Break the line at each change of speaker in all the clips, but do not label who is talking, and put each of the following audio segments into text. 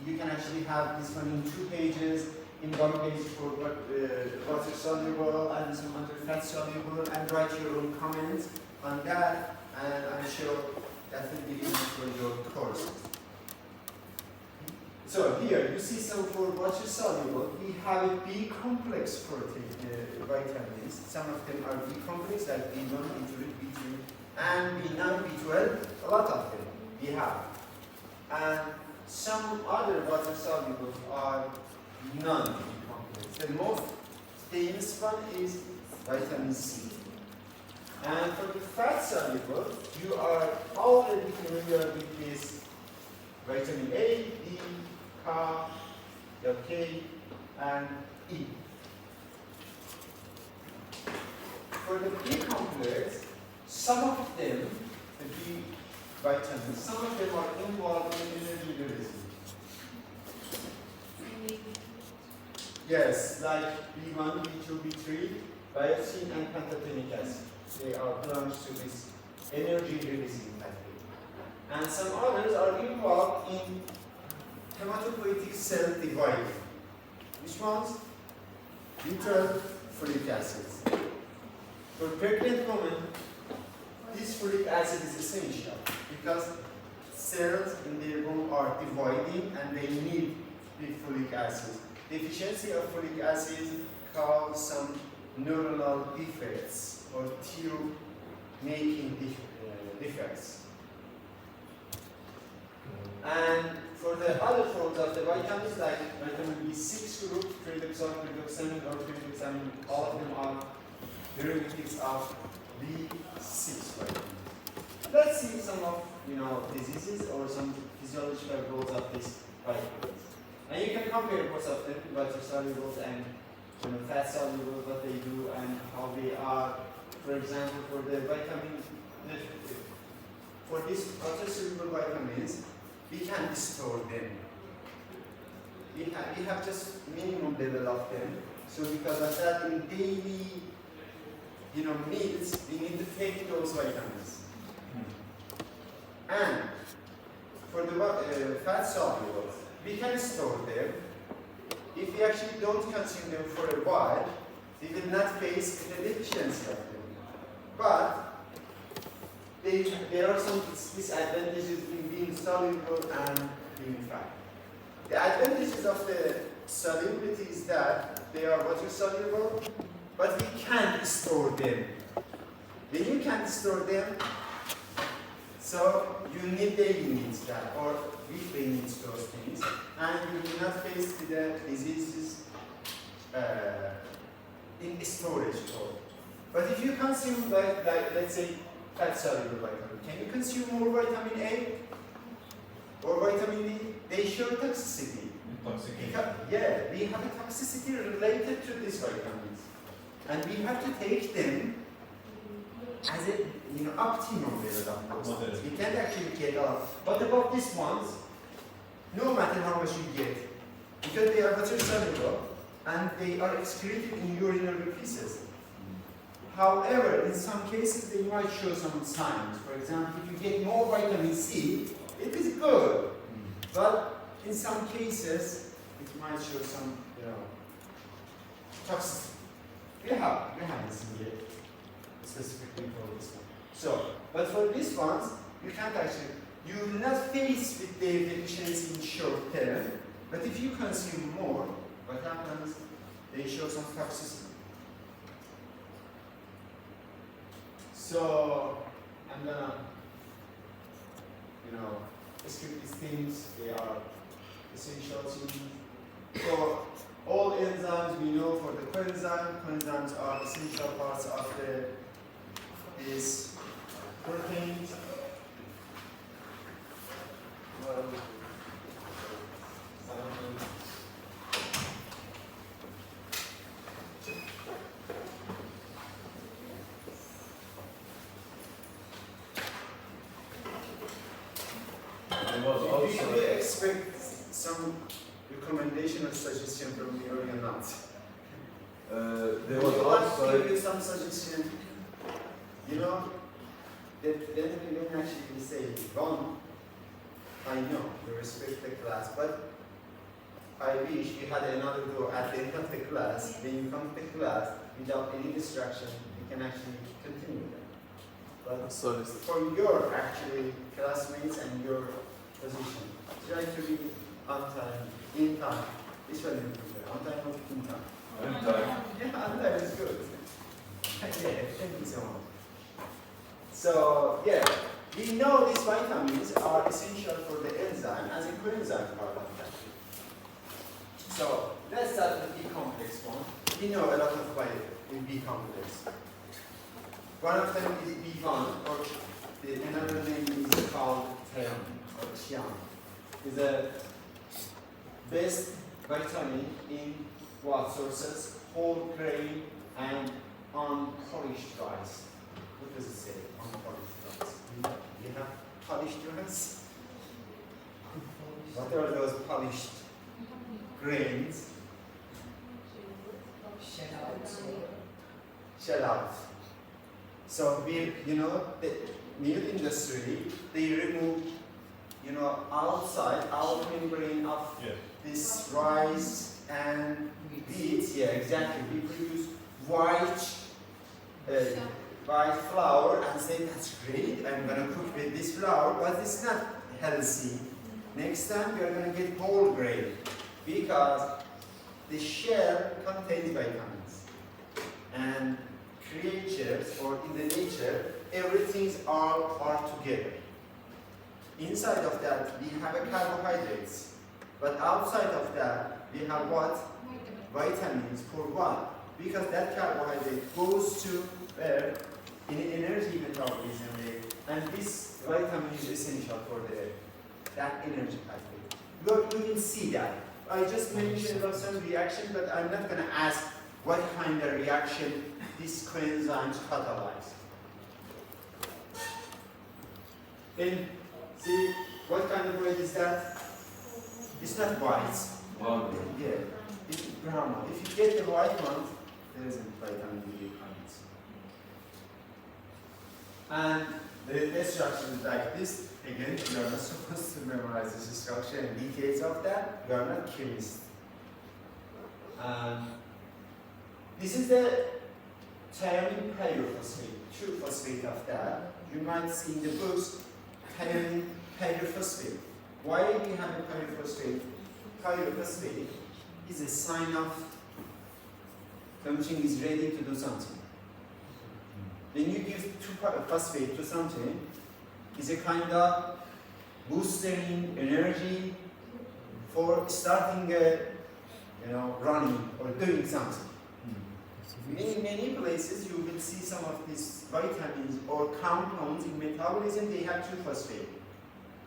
you can actually have this one in 2 pages, in 1 page for water soluble and some other fat soluble, and write your own comments on that, and I'm sure that will be enough for your course. So here you see some for water soluble. We have a B complex protein vitamins. Some of them are B complex like B1, B2, B3, and B9, B12. A lot of them we have. And some other water solubles are non-B complex. The most famous one is vitamin C. And for the fat soluble, you are already familiar with this vitamin A, D, K, and E. For the B complex, some of them, the B vitamins, some of them are involved in energy release. Yes, like B1, B2, B3, biotin, and pantothenic acid. They are belongs to this energy releasing pathway. And some others are involved in hematopoietic cell divide. Which ones? B12, folic acids. For pregnant women, this folic acid is essential because cells in their womb are dividing and they need the folic acid. Deficiency of folic acid causes some neuronal defects or tube making defects. And for the other forms of the vitamins like vitamin B6 group, pyridoxal, pyridoxamine, or pyridoxamine, all of them are derivatives of B6 vitamins. Let's see some of diseases or some physiological roles of these vitamins. And you can compare both of them, water solubles and fat solubles, what they do and how they are. For example, for the vitamin, for these water soluble vitamins, we can store them. We have just minimum level of them. So because of that, in daily meals, we need to take those vitamins. And for the fat solubles, we can store them. If we actually don't consume them for a while, we will not face the deficiency of them. But there are some disadvantages in being soluble and being fat. The advantages of the solubility is that they are water soluble, but we can't store them. When you can't store them, so you need daily needs that, or weekly needs those things, and you will not face the diseases in storage form. But if you consume like let's say fat soluble vitamin, can you consume more vitamin A or vitamin D? They show toxicity. Yeah, we have a toxicity related to these vitamins, and we have to take them as a optimum level of dose. We can't actually get all. What about these ones? No matter how much you get, because they are water soluble and they are excreted in urinary feces. However, in some cases they might show some signs. For example, if you get more vitamin C, it is good. But in some cases, it might show some toxicity. We have this here, specifically for this one. So, but for these ones, you can't actually, you will not face with their deficiency in short term, but if you consume more, what happens? They show some toxicity. So, I'm gonna, skip these things. They are essential for all enzymes. We know for the coenzymes are essential parts of these proteins. Well, do you expect some recommendation or suggestion from me or not?
There was also
give you some suggestion. That then we don't actually say wrong. I know you respect the class, but I wish we had another door at the end of the class. When you come to the class, without any distraction, you can actually continue that. But
Sorry.
for your actually classmates and your position, try to be on time, in time. This one is good. On time or in time?
On time.
Yeah, on time is good. Yeah, thank you so much. So, yeah, we know these vitamins are essential for the enzyme as a coenzyme part of that. So, let's start with the B complex one. We know a lot of vitamins B complex. One of them is B1, or another name is called thiamine, or thiamine. It's the best vitamin in what sources? Whole grain and unpolished rice. What does it say? Unpolished rice. You have polished rice? What are those polished grains? Shell out. So the meat industry, they remove, outside membrane of this rice and wheat. Yeah, exactly. We produce white flour and say that's great. I'm gonna cook with this flour, but it's not healthy. Next time we are gonna get whole grain because the shell contains vitamins and creatures, or in the nature, everything's all are together. Inside of that, we have a carbohydrates, but outside of that, we have what? Vitamins. For what? Because that carbohydrate goes to where? In energy metabolism rate, and this vitamin is essential for that energy pathway. You will see that. I just mentioned about some reaction, but I'm not going to ask what kind of reaction these coenzymes catalyze. Then, see, what kind of bread is that? It's not white.
Brown.
Yeah, it's brown one. If you get the white one, there isn't vitamin D content. And the structure is like this. Again, you are not supposed to memorize this structure and details of that. You are not chemists. This is the thiamine pyrophosphate, true phosphate of that. You might see in the books thiamine pyrophosphate. Why we have a pyrophosphate? Pyrophosphate is a sign of something is ready to do something. When you give phosphate to something, it's a kind of boosting energy for starting running or doing something. In many places you will see some of these vitamins or compounds in metabolism, they have 2-phosphate.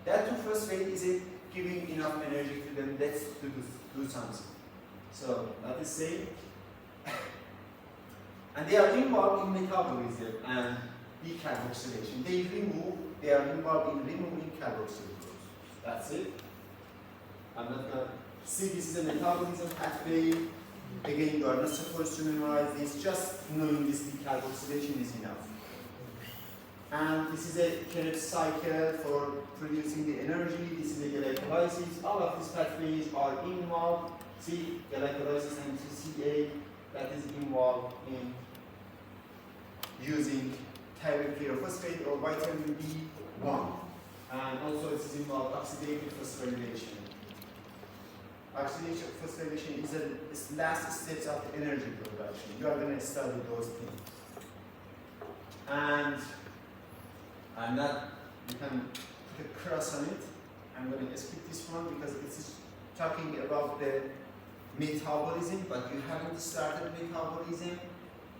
That 2-phosphate is giving enough energy to them to do something. So that is saying, and they are involved in metabolism and decarboxylation. They are involved in removing carboxyl groups. That's it. I'm not going to see this is a metabolism pathway. Again, you are not supposed to memorize this. Just knowing this decarboxylation is enough. And this is a Krebs cycle for producing the energy. This is the glycolysis. All of these pathways are involved. See, glycolysis and CCA, that is involved in using thiamine pyrophosphate or vitamin B1. And also it is involved oxidative phosphorylation. Oxidative phosphorylation is the last steps of the energy production. You are going to study those things. And you can put a cross on it. I'm going to skip this one because it's talking about the metabolism, but you haven't started metabolism.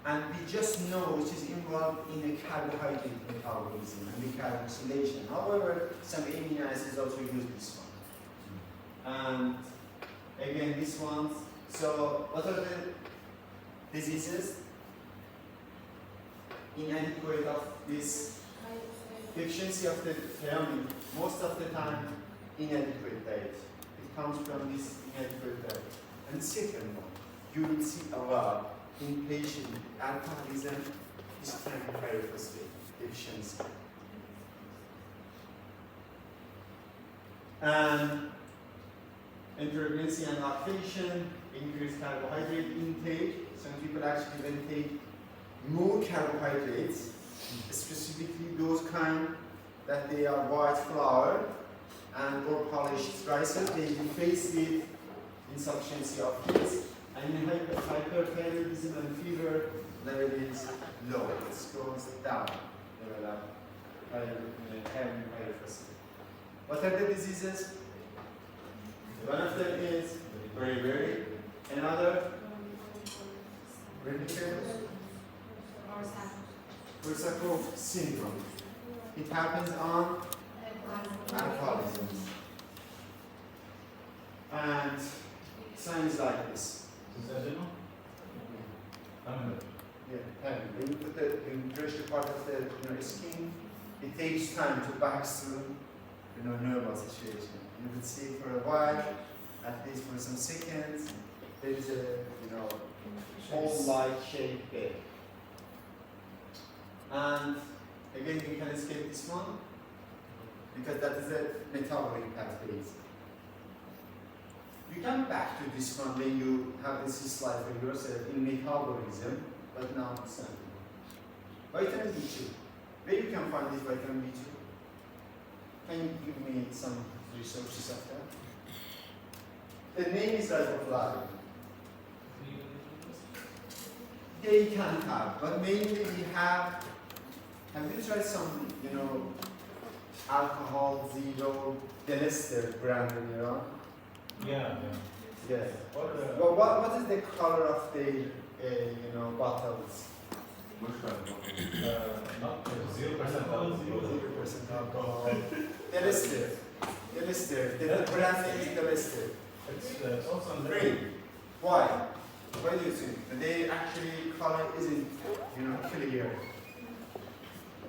And we just know which is involved in the carbohydrate metabolism and the carboxylation. However, some amino acids also use this one. And again, this one. So, what are the diseases? Inadequate of this deficiency of the thiamine. Most of the time, inadequate diet. It comes from this inadequate diet. And second one, you will see a lot in patient alcoholism is thiamine pyrophosphate deficiency. in pregnancy and lactation, increased carbohydrate intake. Some people actually then take more carbohydrates, specifically those kind that they are white flour and or polished rices. They face with insufficiency of heat, and in hyperthyroidism and fever level is low. It goes down. Level of hyperthyroidism. What are the diseases? One of them is beriberi. Another, Korsakoff syndrome. It happens on alcoholism. And signs like this. Yeah, when you put the pressure part of the skin, it takes time to pass through normal situation. You would see for a while, at least for some seconds, there is a hole-like shape there. And again, you can escape this one because that is a metabolic pathway. You come back to this one when you have this slide for yourself in metabolism, but now it's not. Vitamin B2. Where you can find this vitamin B2? Can you give me some resources of that? The name is riboflavin. They can have, but mainly we have you tried some, alcohol zero Delester brand in Iran?
Yeah.
Yes.
Or,
What is the color of the, bottles?
Which kind?
not 0% alcohol.
0% alcohol. Delester. The brand name is Delester.
It's also on the
Green. Why? Why do you think? They actually color isn't, clear.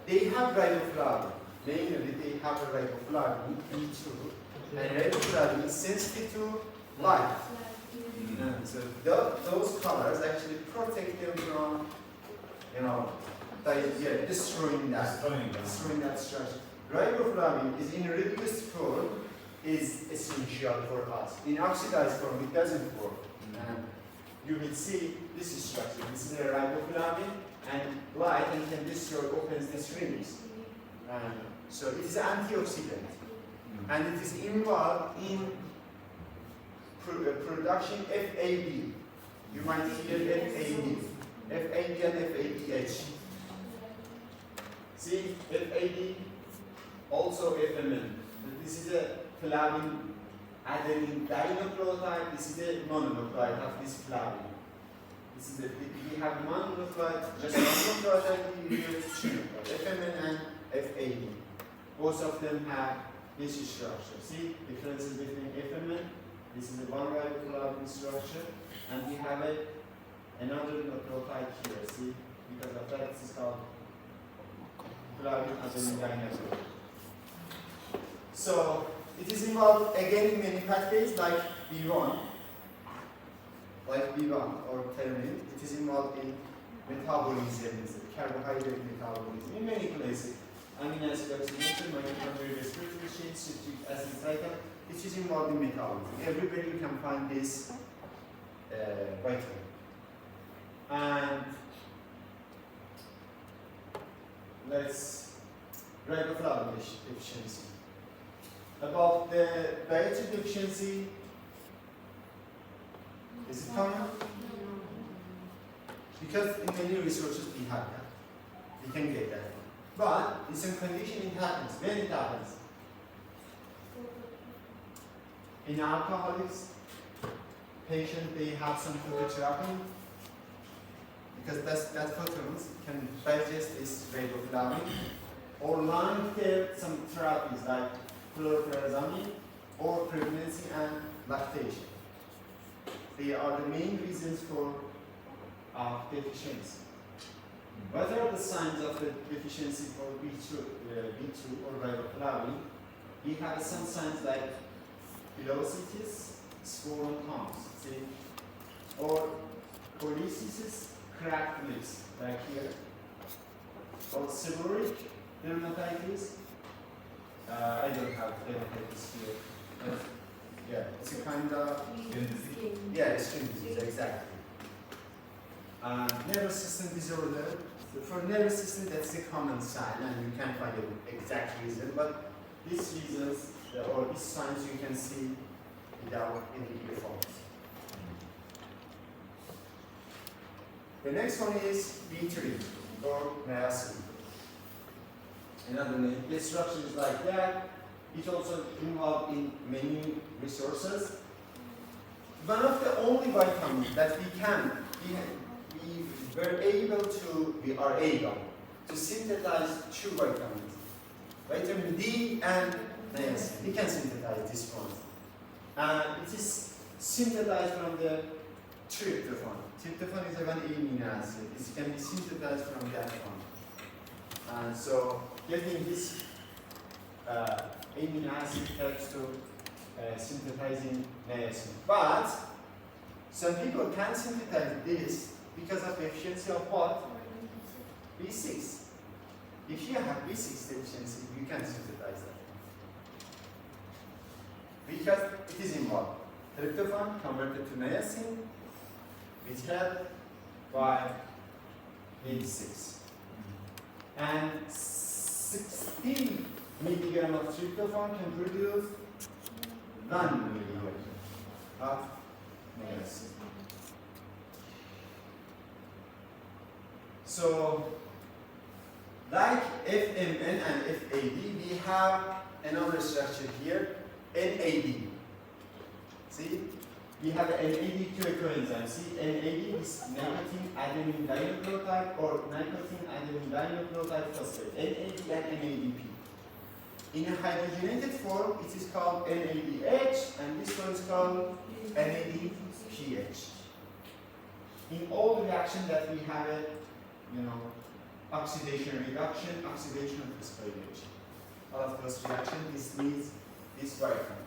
They have riboflavin. Mainly they have a riboflavin B2, and riboflavin is sensitive to light. So those colors actually protect them from, destroying that structure. Riboflavin is in reduced form is essential for us. In oxidized form, it doesn't work. And you will see this structure. This is a riboflavin, and light and can destroy, opens the strings. So it is an antioxidant, and it is involved in production FAD. You might hear FAD and FADH. See, FAD, also FMN. This is a flavin adenine dinucleotide. This is a mononucleotide of this flavin. This is we have mononucleotide, just mononucleotide, we use two, FMN and FAD. Both of them have this structure. See, differences between FMN. This is a one riboflavin structure, and we have another nucleotide here. See, because of that, this is called flavin adenine dinucleotide. So it is involved again in many pathways like B1 or termin. It is involved in metabolism, carbohydrate metabolism in many places. Amino acid oxidation, mitochondrial respiratory chain, citric acid cycle. It is involved in metabolism. Everywhere you can find this vitamin. And let's riboflavin deficiency. About the dietary deficiency, is it common? Because in many resources we have that. We can get that. But in some condition it happens. When it happens? In alcoholics, patient they have some phototherapy because that photons can digest this riboflavin, or long-term some therapies like chlorpheniramine or pregnancy and lactation. They are the main reasons for deficiency. What are the signs of the deficiency for B2 or riboflavin? We have some signs like pilositis, swollen tongues, see, or cholecystitis, cracked lips, like here, or seborrheic dermatitis. I don't have dermatitis here. Yeah, it's a kind of, yeah, skin disease, exactly. Nervous system disorder. So for nervous system, that's a common sign, and you can't find the exact reason, but these reasons or these signs you can see without any earphones. The next one is B3 or niacin. Another name. The structure is like that. It's also involved in many resources. One of the only vitamins that we are able to synthesize two vitamins, vitamin D and niacin. We can synthesize this one. And it is synthesized from the tryptophan. Tryptophan is one amino acid. It can be synthesized from that one. And so getting this amino acid helps to synthesizing niacin. But some people can't synthesize this because of deficiency of what? B6. If you have B6 deficiency, you can synthesize that. Because it is involved. Tryptophan converted to niacin, which help by B6. And 16 milligram of tryptophan can produce 1 milligram of niacin. So, like FMN and FAD, we have another structure here, NAD. See? We have an NAD2 coenzyme. See, NAD is nicotine adenine dinucleotide or nicotine adenine dinucleotide phosphate. NAD and NADP. In a hydrogenated form, it is called NADH, and this one is called NADPH. In all reactions that we have a, oxidation reduction, oxidation phosphorylation. All of those reactions, this needs this vitamin.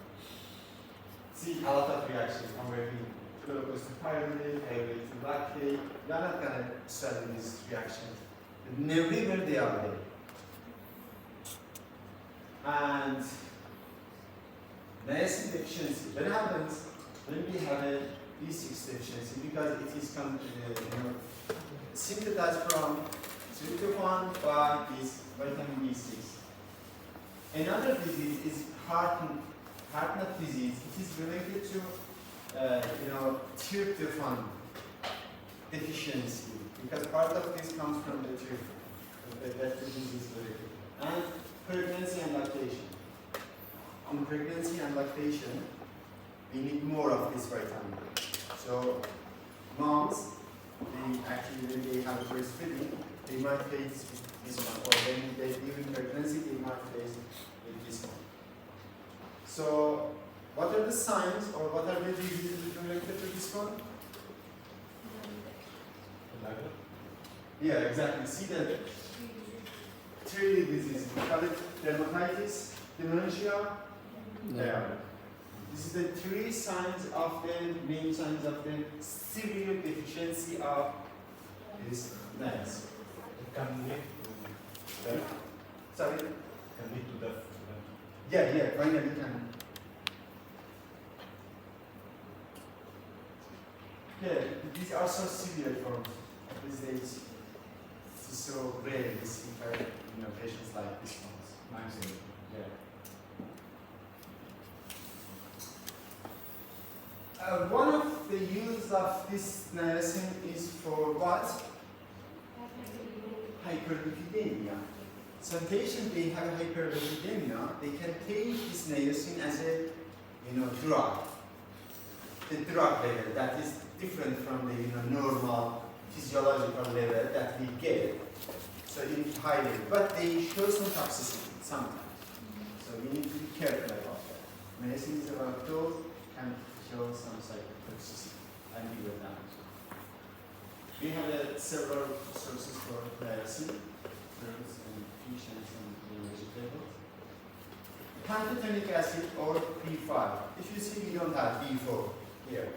See, a lot of reactions converting glucose to pyruvate, pyruvate to lactate. We are not going to study these reactions. Wherever they are there. And niacin deficiency. What happens when we have a B6 deficiency? Because it is synthesized from tryptophan by this vitamin B6. Another disease is heart nut disease. It is related to tryptophan deficiency because part of this comes from the tryptophan. That disease is related. And pregnancy and lactation. In pregnancy and lactation, we need more of this vitamin. So moms, when they have breastfeeding, they might face this one, or when they live in pregnancy, they might face this one. So, what are the signs, or what are the diseases related to this one? Yeah, exactly. See the three diseases. We call it dermatitis, dementia, there. This is the three signs of the main signs of the severe deficiency of this niacin.
It can lead to death.
Sorry?
Can lead to death.
Yeah, finally can. Yeah, these are so severe forms these days. It's so rare to see patients like this ones. Yeah. One of the use of this niacin is for what? Hyperlipidemia. Some patients, they have hyperlipidemia, they can take this niacin as a drug. The drug level that is different from the normal physiological level that we get. So in high level, but they show some toxicity sometimes. So we need to be careful about that. Niacin is about those can show some cytotoxicity and liver damage. We have several sources for niacin, fruits and fish and some vegetables. Pantotenic acid or B5. If you see, we don't have B4 here.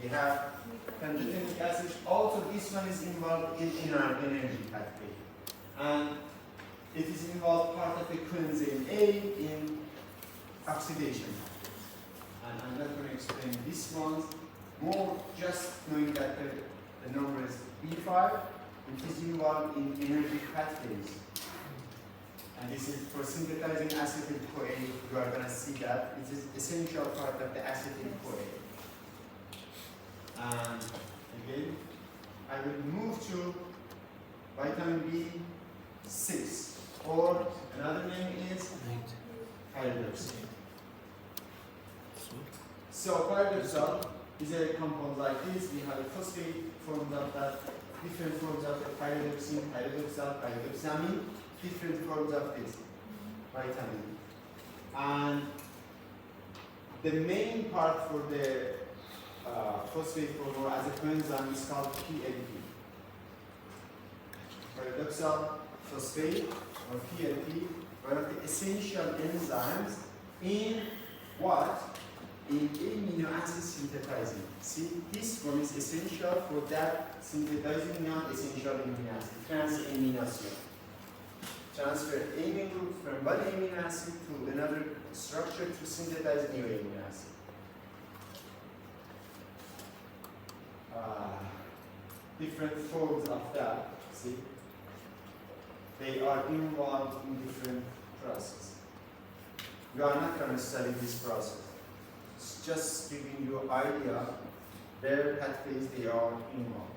We have pantotenic acid. Also, this one is involved in our energy pathway. And it is involved part of the coenzyme A in oxidation. and I'm not going to explain this one more, just knowing that the number is B5, which is involved in energy pathways. And this is for synthesizing acetyl-CoA. You are going to see that it is essential part of the acetyl-CoA. And again, I will move to vitamin B6, or another name is pyridoxine. So pyridoxine is a compound like this. We have a phosphate forms of that, different forms of the pyridoxine, pyridoxal, pyridoxamine, different forms of this vitamin. And the main part for the phosphate form or as a coenzyme is called PLP. Pyridoxal phosphate or PLP, one of the essential enzymes in what? In amino acid synthesizing. See, this one is essential for that synthesizing non-essential amino acid, transamination. Transfer amino group from one amino acid to another structure to synthesize new amino acid. Different forms of that, see? They are involved in different processes. We are not going to study this process. It's just giving you an idea where pathways they are involved.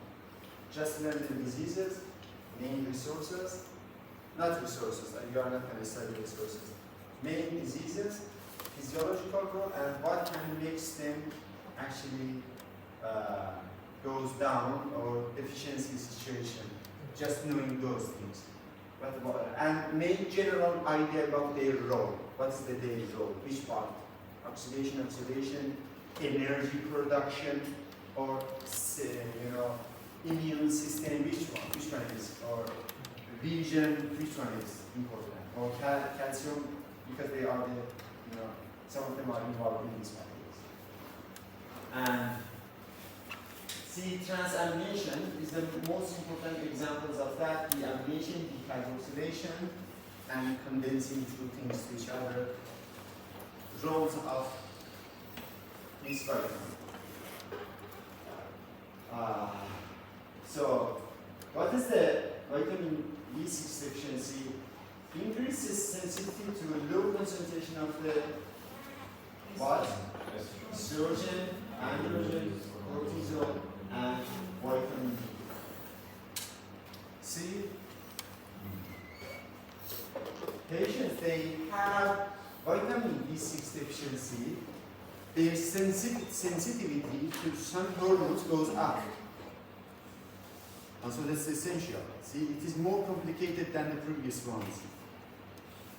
Just learn the diseases, main resources, not resources, and you are not going to study resources. Main diseases, physiological role, and what can make them actually goes down or deficiency situation. Just knowing those things. And main general idea about their role. What's the their role? Which part? Oxidation, oxidation, energy production, or immune system. Which one? Which one is? Or vision? Which one is important? Or calcium, because they are the some of them are involved in these pathways. And see, transamination is the most important examples of that. Deamination, decarboxylation, and condensing two things to each other. Roles of this vitamin. So, what is the vitamin B6 deficiency? Increases sensitivity to a low concentration of the what? Estrogen, androgen, cortisol, and vitamin D. See? Patients, they have vitamin B6 deficiency, their sensitivity to some hormones goes up. And so that's essential. See, it is more complicated than the previous ones.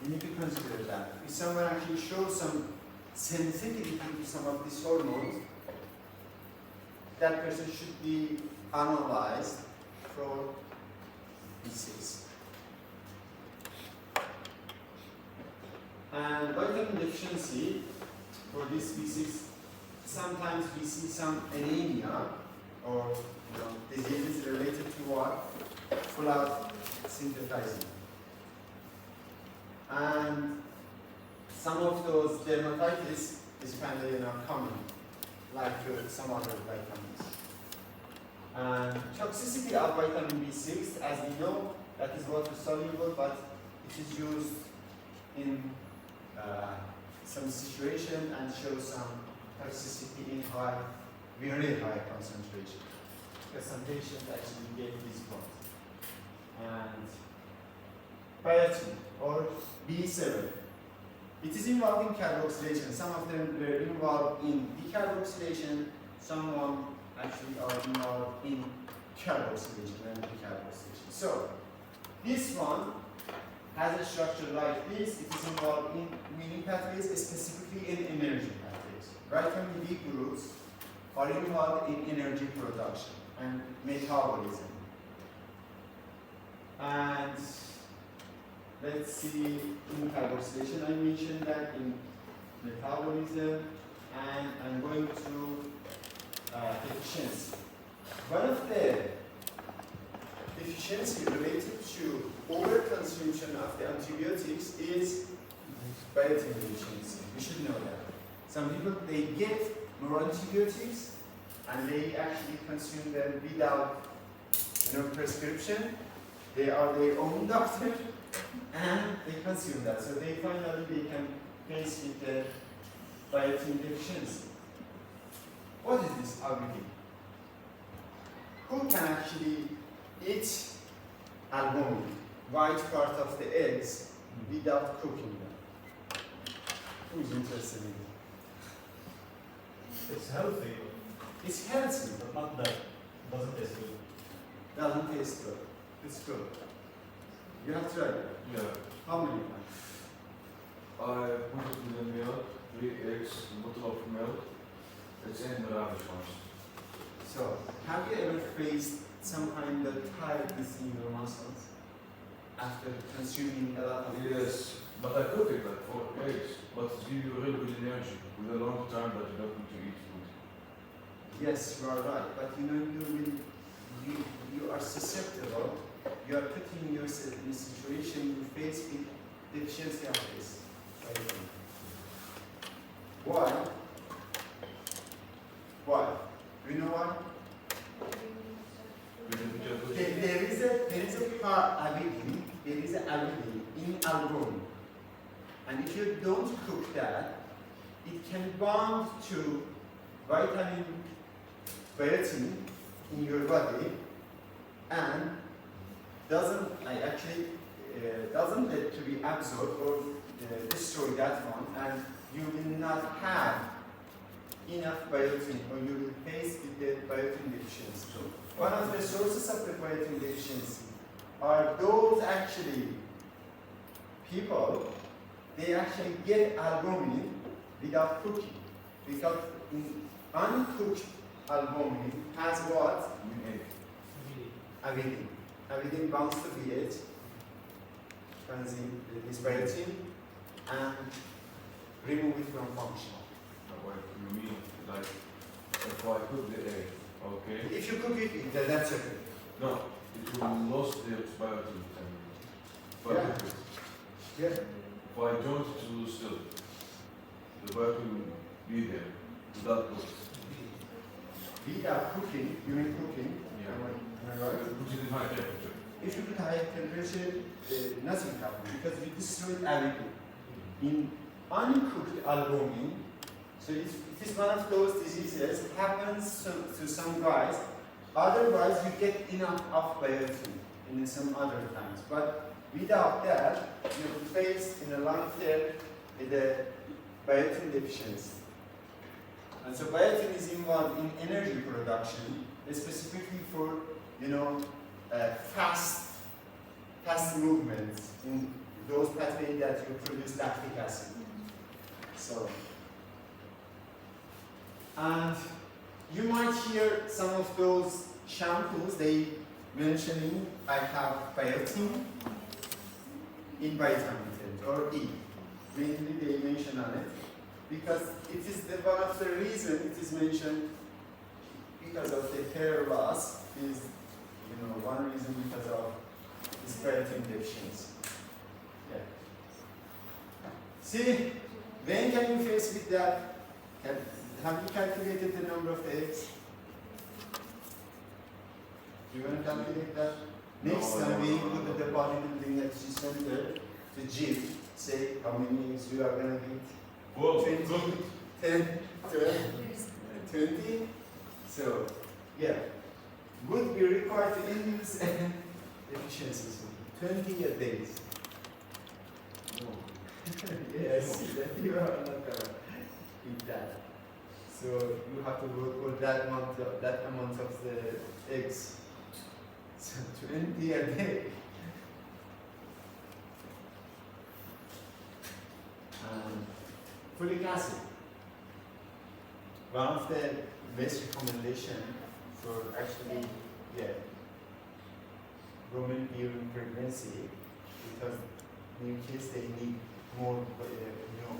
You need to consider that. If someone actually shows some sensitivity to some of these hormones, that person should be analyzed for B6. And vitamin deficiency for this B6, sometimes we see some anemia or diseases related to what? Blood synthesizing. And some of those dermatitis is kind of common, like some other vitamins. And toxicity of vitamin B6, as we know, that is water soluble, but it is used in some situation and shows some toxicity in very high concentration. Because some patients actually get these ones. And biotin or B7. It is involved in carboxylation. Some of them were involved in decarboxylation. Some actually are involved in carboxylation and decarboxylation. So, this one has a structure like this. It is involved in many pathways, specifically in energy pathways. Vitamin B groups are involved in energy production and metabolism. And let's see, in carboxylation, I mentioned that in metabolism, and I'm going to deficiency. One of the deficiency related to overconsumption of the antibiotics is biotin deficiency. We should know that. Some people, they get more antibiotics and they actually consume them without prescription. They are their own doctor and they consume that. So they finally they can face with the biotin deficiency. What is this albumin? Who can actually eat albumin, white part of the eggs, without cooking them? Who is interested in it?
It's healthy,
It's healthy,
but not that. Doesn't taste good.
doesn't taste good. It's good. You have tried it.
Yeah.
How many times?
I put it in the milk, 3 eggs, a bottle of milk. It's in the rubbish ones.
So, have you ever faced some kind of tiredness in your muscles after consuming a lot of
Yes, but I cook it like 4 eggs, but it gives you really good energy with a long time that you don't need to eat food.
Yes, you are right, but you are susceptible. You are putting yourself in a situation you face with deficiency of this. Why? Why? Do you know why? There is a part albumin. There is an albumin in albumin, and if you don't cook that, it can bond to vitamin biotin in your body and doesn't let to be absorbed or destroy that one, and you will not have enough biotin, or you will face with the biotin deficiency. One of the sources of the biotin deficiency are those actually people, they actually get albumin without cooking, because uncooked albumin has what? Avidin. Avidin bonds to pH, this biotin, and remove it from function.
What you mean, like, if I cook the egg, okay?
If you cook it, that's okay.
No, it will lose its biotin. If I
Yeah.
cook it.
Yeah.
If I don't, it will still. The biotin will be there without cooking.
Without cooking, during cooking,
Yeah.
am I right?
Put it in high temperature.
If you put high temperature, nothing happens because you destroyed everything. In uncooked albumin, so it is one of those diseases, happens to some guys. Otherwise, you get enough of biotin in some other times. But without that, you face in the long term with the biotin deficiency. And so biotin is involved in energy production, specifically for fast movements in those pathways that you produce lactic acid. So, and you might hear some of those shampoos, they mentioning I have biotin in vitamin or E. Mainly they mention on it because it is one of the reasons it is mentioned because of the hair loss is one reason because of this biotin deficiency. Yeah. See, when can you face with that? Have you calculated the number of eggs? Do you want to calculate that? Next
No,
time we
no,
go to the bodybuilding activity center, the gym, say how many eggs you are going to eat.
Well,
20,
cook
10, 12, 20. So, yeah. Would be required to induce efficiencies. 20 days.
No.
Yes, that you are not going to eat that. So you have to work for that amount of the eggs. So 20 a day. Folic acid. One of the best recommendation for actually, women during pregnancy, because in case they need more,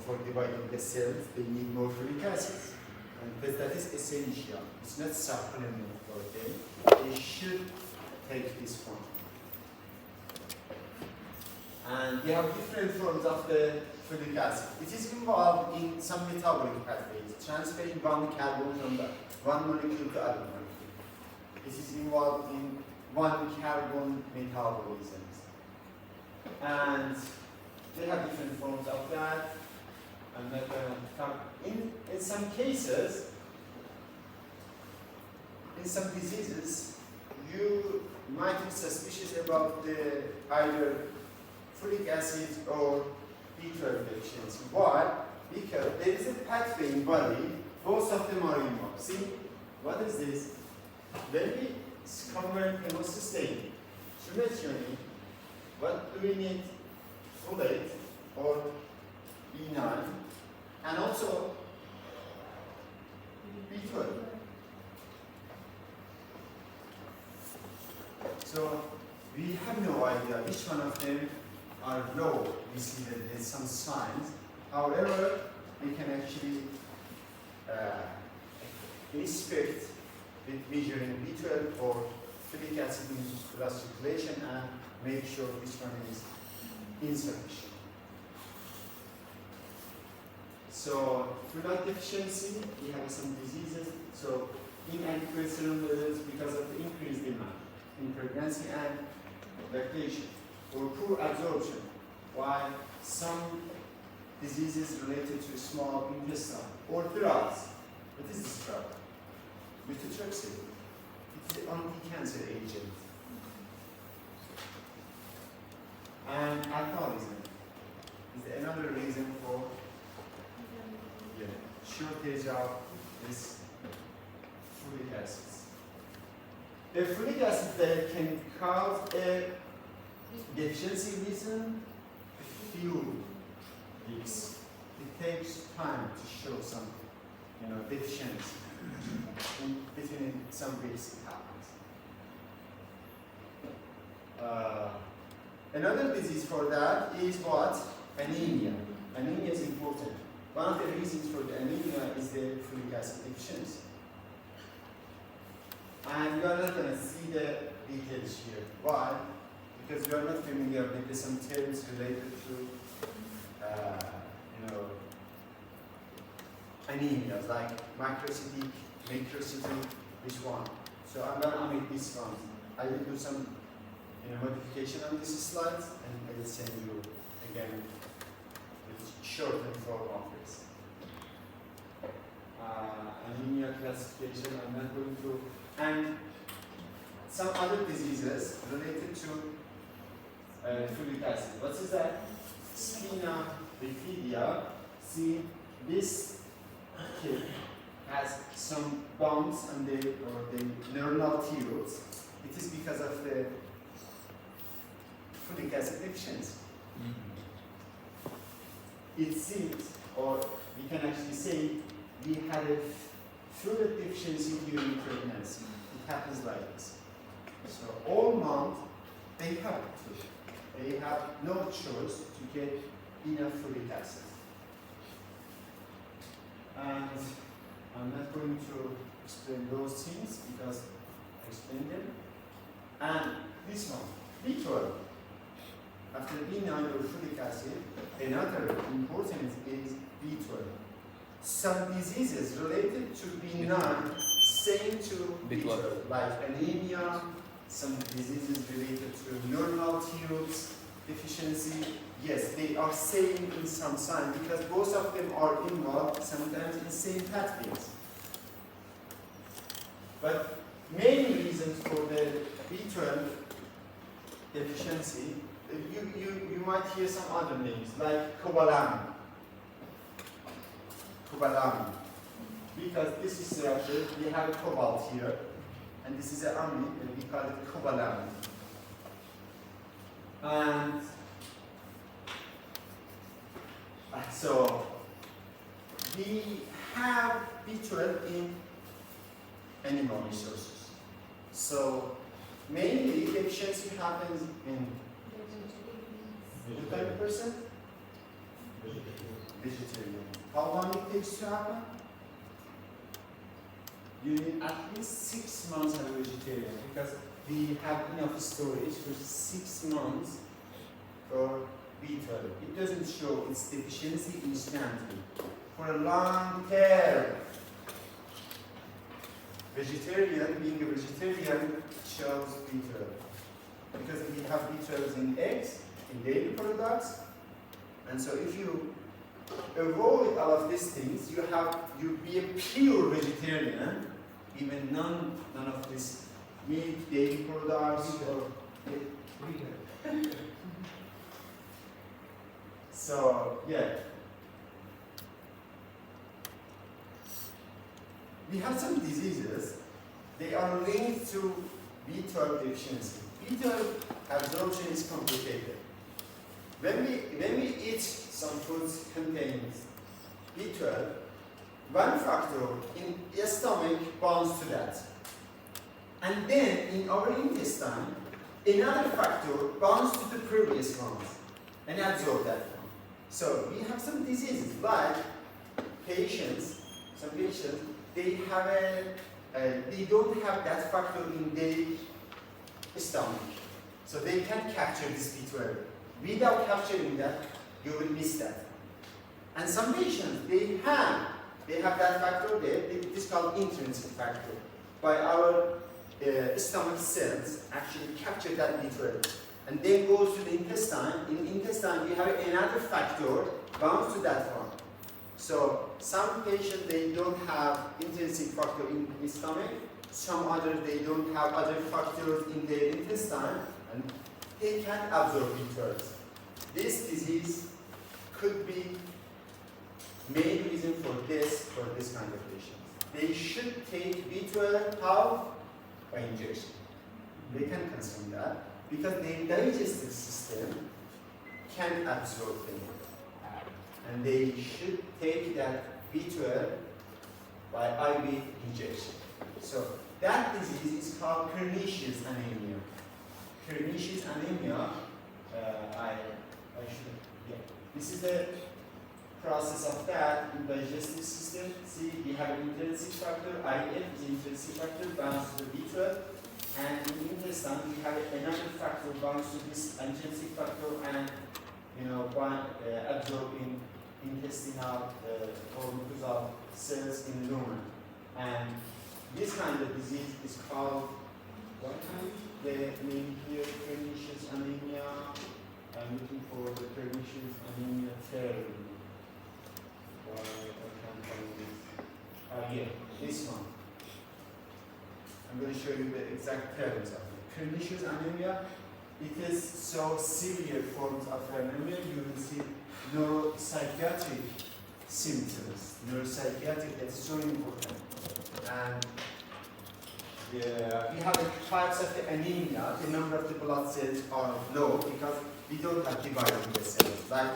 for dividing the cells, they need more folic acid. And because that is essential. It's not supplement for them. They should take this one. And we have different forms of the folic acid. It is involved in some metabolic pathways, transferring one carbon from the one molecule to other molecule. It is involved in one carbon metabolisms. And they have different forms of that. I'm not going to talk. In some cases, in some diseases, you might be suspicious about the either folic acid or B12 deficiency. Why? Because there is a pathway in body, both of them are involved. See, what is this? When we convert homocysteine to methionine, what do we need? Folate or B9 and also B12. So we have no idea which one of them are low. We see that there's some signs. However, we can actually inspect with measuring B12 or folic acid in blood circulation and make sure which one is insufficient. So, folate deficiency, we have some diseases. So, inadequate serum levels because of the increased demand in pregnancy and lactation, or poor absorption. Why some diseases related to small intestine, or drugs. What is this drug? Methotrexate. It's an anti-cancer agent. And alcoholism is another reason for shortage of this folic acids. The folic acid that can cause a deficiency reason a few weeks. It takes time to show some, deficiency. Between some weeks it happens. Another disease for that is what? Anemia. Anemia is important. One of the reasons for the anemia is the folic acid deficiency. And we are not going to see the details here. Why? Because we are not familiar with some terms related to, anemias like microcytic, macrocytic, which one. So I'm going to omit this one. I will do some modification on these slides and I will send you again with shortened form of this. Anemia classification I'm not going through. And some other diseases related to folic acid. What is that? Spina bifida. See, this kid has some bumps on the neuronal tubes. It is because of the folic acid deficiency. It seems, or we can actually say, we had a fluid deficiency during pregnancy. It happens like this. So all moms, they have to. They have no choice to get enough folic acid. And I'm not going to explain those things because I explained them. And this one, B12. After B9 or folic acid, another important is B12. Some diseases related to B9 same to B12, like anemia, some diseases related to neuronal tubes deficiency. Yes, they are same in some sign because both of them are involved sometimes in same pathways. But main reasons for the B12 deficiency, you might hear some other names like cobalamin. Because this is structure, we have a cobalt here, and this is an amine, and we call it cobalamin. And so we have B12 in animal resources. So mainly deficiency happens in what type of person? Vegetarian. How long it takes to happen? You need at least 6 months as a vegetarian because we have enough storage for 6 months for B12. It doesn't show its deficiency instantly. For a long term, being a vegetarian shows B12. Because we have B12 in eggs, in dairy products, and so if you avoid all of these things, you be a pure vegetarian, even none of this meat, dairy products, or so yeah. We have some diseases. They are linked to B12 deficiency. B12 absorption is complicated. When we eat some foods containing B12, one factor in the stomach bonds to that. And then in our intestine, another factor bonds to the previous ones and absorb that one. So we have some diseases like some patients, they don't have that factor in their stomach. So they can't capture this B12. Without capturing that, you will miss that. And some patients, they have that factor there. This is called intrinsic factor. By our stomach cells actually capture that B12. And then goes to the intestine. In the intestine, we have another factor bound to that one. So some patients, they don't have intrinsic factor in the stomach. Some others, they don't have other factors in their intestine, and they can't absorb B12. This disease could be main reason for this kind of patients. They should take B12 how? By injection. They can consume that because their digestive system can't absorb them. And they should take that B12 by IV injection. So that disease is called pernicious anemia. Pernicious anemia, this is the process of that in digestive system. See, we have an intrinsic factor, IF is intrinsic factor, bounds to the B12, and in intestine we have another factor bounds to this intrinsic factor and absorbing intestinal or mucosal cells in the lumen. And this kind of disease is called what kind? The name here, pernicious anemia. I'm looking for the pernicious anemia term. Why I can't find this? This one. I'm going to show you the exact terms of it. Pernicious anemia. It is so severe forms of anemia. You will see neuropsychiatric symptoms. Neuropsychiatric, that's so important. And we have the types of the anemia. The number of the blood cells are low because we don't have dividing the cells, like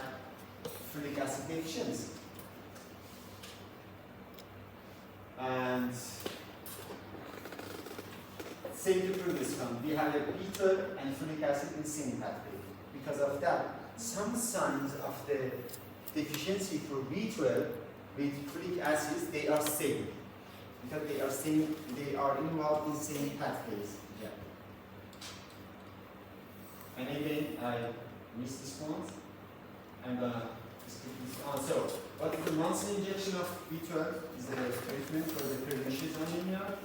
folic acid deficiency. And same to previous one, we have a B12 and folic acid in same pathway. Because of that, some signs of the deficiency for B12 with folic acids, they are same. Because they are involved in same pathways. Yeah. And again, I missed this one. I'm gonna skip this one. So, what is the monthly injection of B12? Is the treatment for the pernicious anemia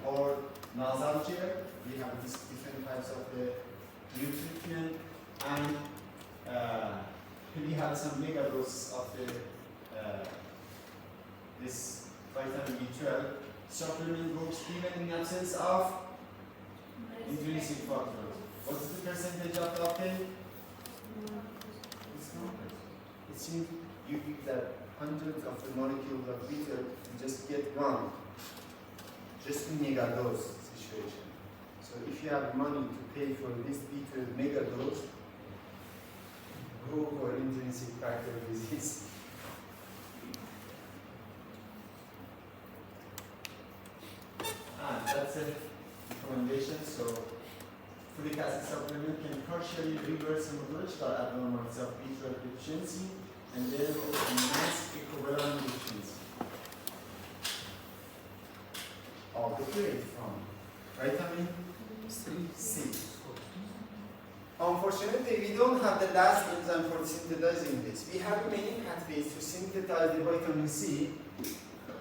or nasal gel? We have these different types of the new treatment, and we have some megadoses of the this vitamin B12 supplement works even in absence of intrinsic factors. What is the percentage of the uptake? It's not. It seems you give that hundreds of the molecules of B12, you just get one. Just in megadose situation. So if you have money to pay for this B12 megadose, go for intrinsic factor disease. That's a recommendation. So, folic acid supplement can partially reverse hematological abnormalities of B12 deficiency and then mask equivalent deficiency. All the way from vitamin C. Unfortunately, we don't have the last enzyme for synthesizing this. We have many pathways to synthesize the vitamin C,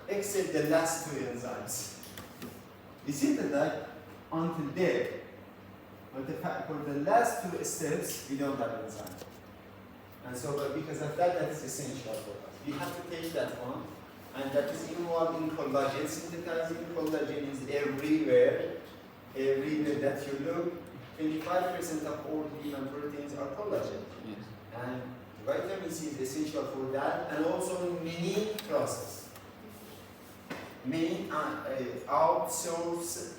except the last two enzymes. We synthesize until there, but for the last two steps, we don't have enzyme. And so, because of that, that is essential for us. We have to take that one, and that is involved in collagen. Synthesizing collagen is everywhere. Everywhere that you look, 25% of all human proteins are collagen.
Yes.
And vitamin C is essential for that, and also many process. Many outsource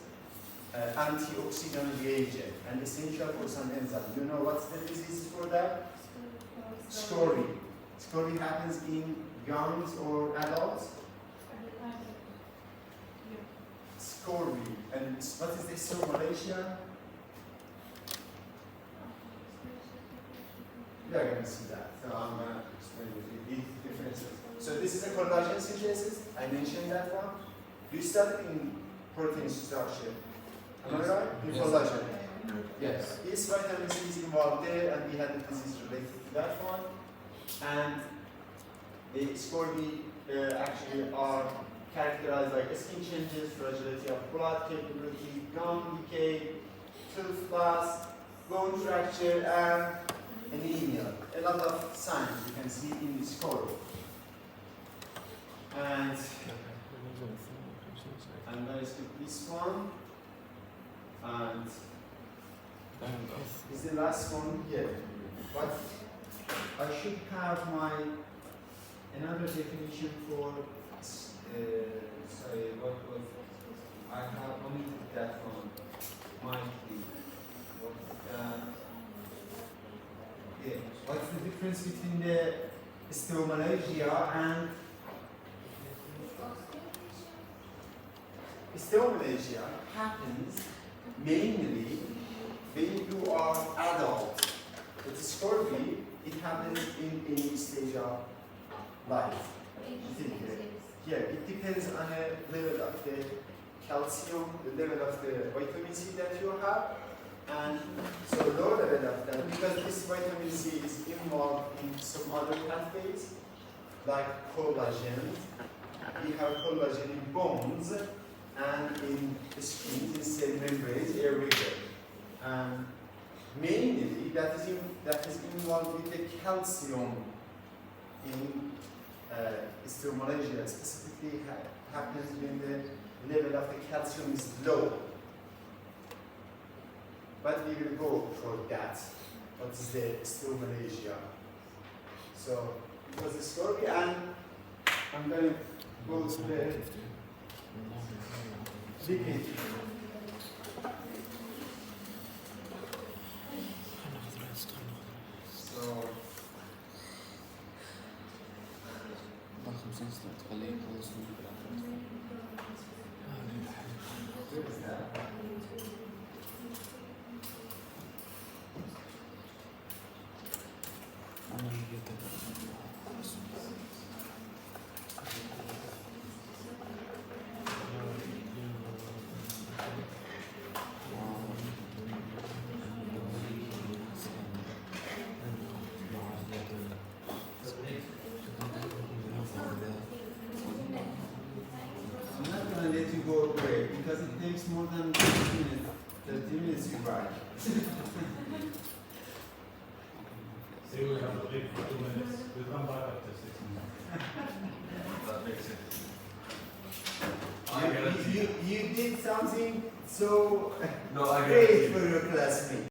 antioxidant reagent and essential for some enzyme. You know what's the disease for that? Scurvy. Scurvy happens in youngs or adults. Scurvy. And what is the Malaysia? We are going to see that. So I'm going to explain the differences. So this is a collagen synthesis. I mentioned that one. You studied in protein structure. Am I right? In
Yes.
collagen. Yes. This vitamin C is involved there, and we had a disease related to that one. And the scurvy actually are characterized by skin changes, fragility of blood capability, gum decay, tooth loss, bone fracture, and anemia. A lot of signs you can see in the scurvy. And I'm going to skip this one. And is the last one here. But I should have another definition for sorry, what was I have omitted that one. Might be. What's the difference between the osteomalacia and osteomalacia happens mainly when you are adult. But scurvy, it happens in any stage of life. Yeah, it depends on the level of the calcium, the level of the vitamin C that you have, and so low level of that, because this vitamin C is involved in some other pathways, like collagen. We have collagen in bones and in the skin, in cell membranes, everywhere. And mainly that is involved with the calcium in osteomalacia, specifically happens when the level of the calcium is low. But we will go for that. What is the osteomalacia? So it was a story, and I'm going to go to the lipid. So where is that? I'm not going to let you go away because it takes more than 30 minutes. 30 minutes you write.
Say we have to leave for 2 minutes. We'll come back after 6 minutes.
That makes sense.
You did something so
No, I
great
guarantee.
for your classmate.